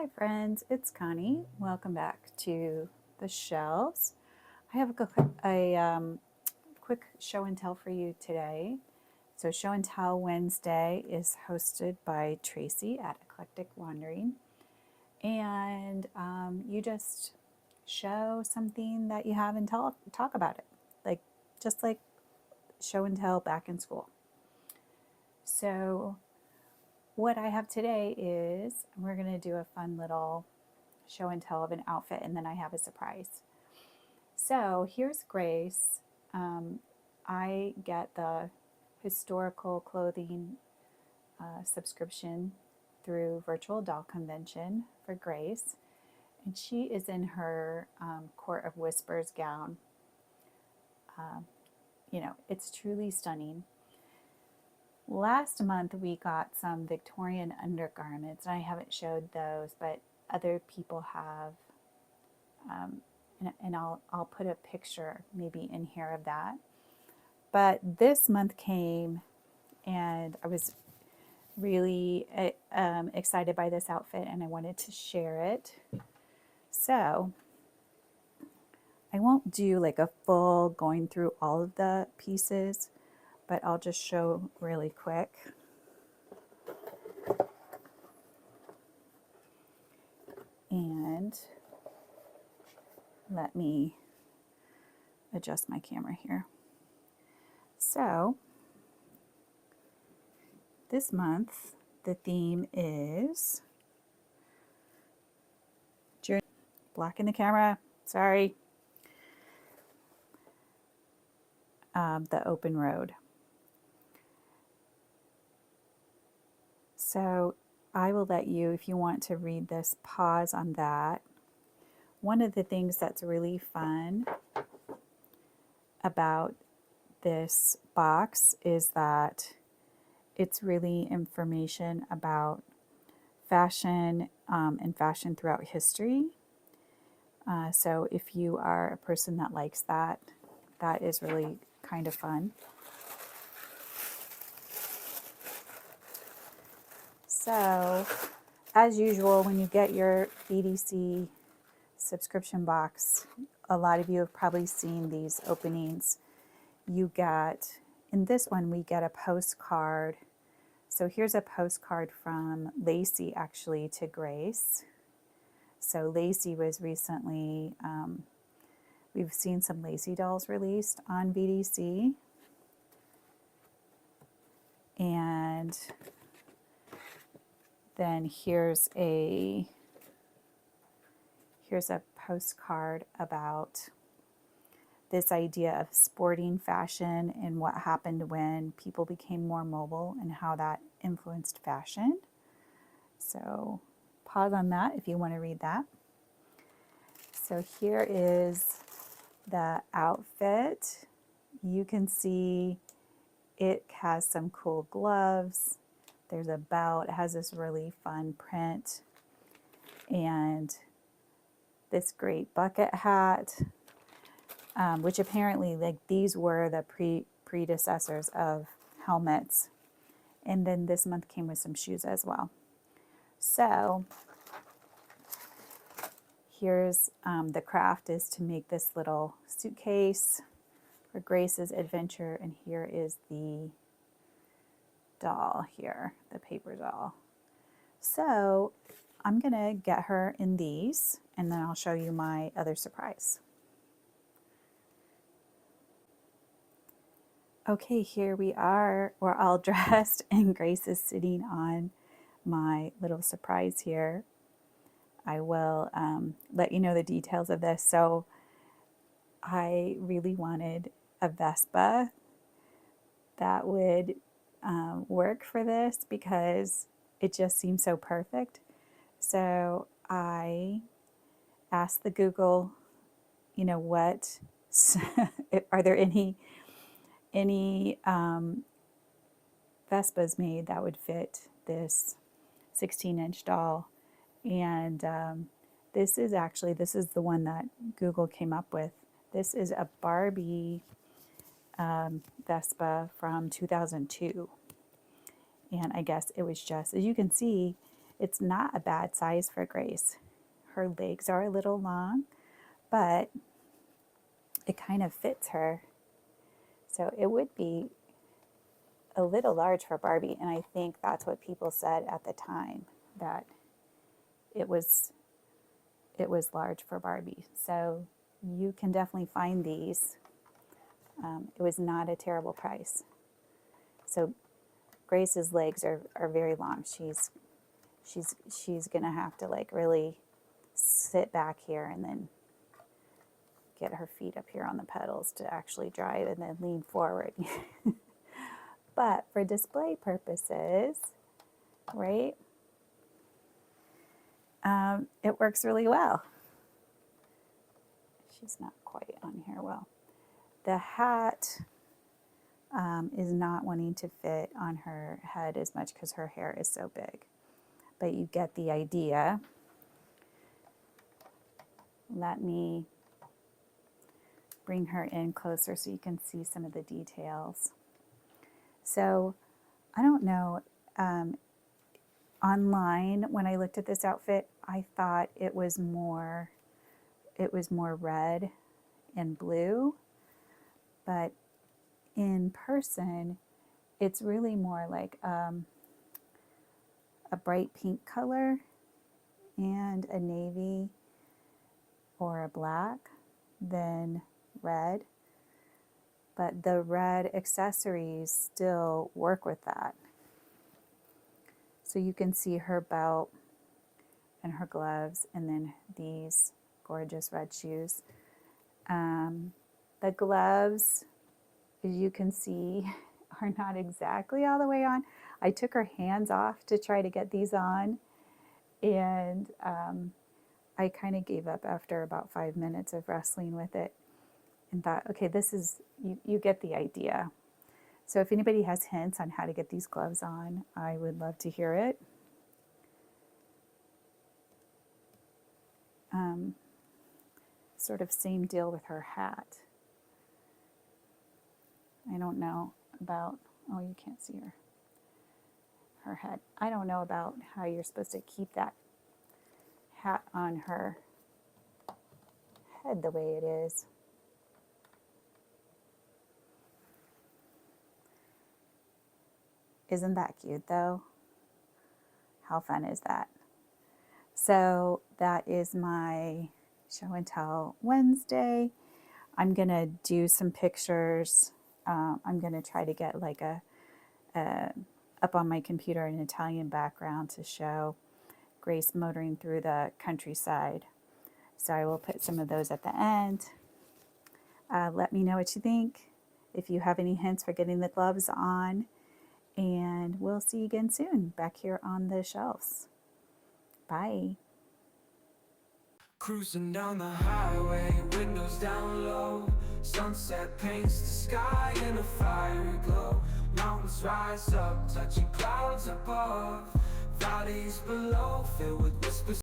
Hi friends, it's Connie. Welcome back to the shelves. I have a quick show and tell for you today. So Show and Tell Wednesday is hosted by Tracy at Eclectic Wandering. And you just show something that you have and talk about it. Just like show and tell back in school. So what I have today is we're going to do a fun little show and tell of an outfit, and then I have a surprise. So here's Grace. I get the historical clothing subscription through Virtual Doll Convention for Grace, and she is in her Court of Whispers gown. It's truly stunning. Last month we got some Victorian undergarments, and I haven't showed those, but other people have. And I'll put a picture maybe in here of that. But this month came, and I was really excited by this outfit, and I wanted to share it. So I won't do like a full going through all of the pieces, but I'll just show really quick. And let me adjust my camera here. So this month the theme is blocking the camera, sorry. The open road. So I will let you, if you want to read this, pause on that. One of the things that's really fun about this box is that it's really information about fashion and fashion throughout history. So if you are a person that likes that, that is really kind of fun. So, as usual, when you get your BDC subscription box, a lot of you have probably seen these openings. You get, in this one, we get a postcard. So here's a postcard from Lacey, actually, to Grace. So Lacey was recently, we've seen some Lacey dolls released on BDC. And then here's a postcard about this idea of sporting fashion and what happened when people became more mobile and how that influenced fashion. So pause on that if you want to read that. So here is the outfit. You can see it has some cool gloves. There's a belt. It has this really fun print. And this great bucket hat, which apparently, like, these were the predecessors of helmets. And then this month came with some shoes as well. So here's the craft is to make this little suitcase for Grace's adventure. And here is the doll here, the paper doll. So I'm going to get her in these, and then I'll show you my other surprise. Okay, here we are. We're all dressed, and Grace is sitting on my little surprise here. I will let you know the details of this. So I really wanted a Vespa that would work for this because it just seemed so perfect. So I asked the Google, what are there any Vespas made that would fit this 16-inch doll? And this is the one that Google came up with. This is a Barbie Vespa from 2002. And I guess it was just, as you can see, It's not a bad size for Grace. Her legs are a little long, but it kind of fits her. So it would be a little large for Barbie, and I think that's what people said at the time, that it was large for Barbie. So you can definitely find these. It was not a terrible price. So Grace's legs are very long. She's gonna have to like really sit back here and then get her feet up here on the pedals to actually drive and then lean forward. But for display purposes, right, it works really well. She's not quite on here well. The hat is not wanting to fit on her head as much because her hair is so big. But you get the idea. Let me bring her in closer so you can see some of the details. So I don't know, online when I looked at this outfit, I thought it was more red and blue, but in person it's really more like a bright pink color and a navy or a black than red. But the red accessories still work with that. So you can see her belt and her gloves, and then these gorgeous red shoes. The gloves, as you can see, are not exactly all the way on. I took her hands off to try to get these on, and I kind of gave up after about 5 minutes of wrestling with it and thought, okay, this is, you get the idea. So if anybody has hints on how to get these gloves on, I would love to hear it. Sort of same deal with her hat. I don't know about, oh, you can't see her head. I don't know about how you're supposed to keep that hat on her head the way it is. Isn't that cute though? How fun is that? So that is my show and tell Wednesday. I'm gonna do some pictures. I'm gonna try to get like a up on my computer an Italian background to show Grace motoring through the countryside. So I will put some of those at the end. Let me know what you think. If you have any hints for getting the gloves on, and we'll see you again soon back here on the shelves. Bye. Cruising down the highway, windows down low. Sunset paints the sky in a fiery glow. Mountains rise up, touching clouds above. Valleys below, filled with whispers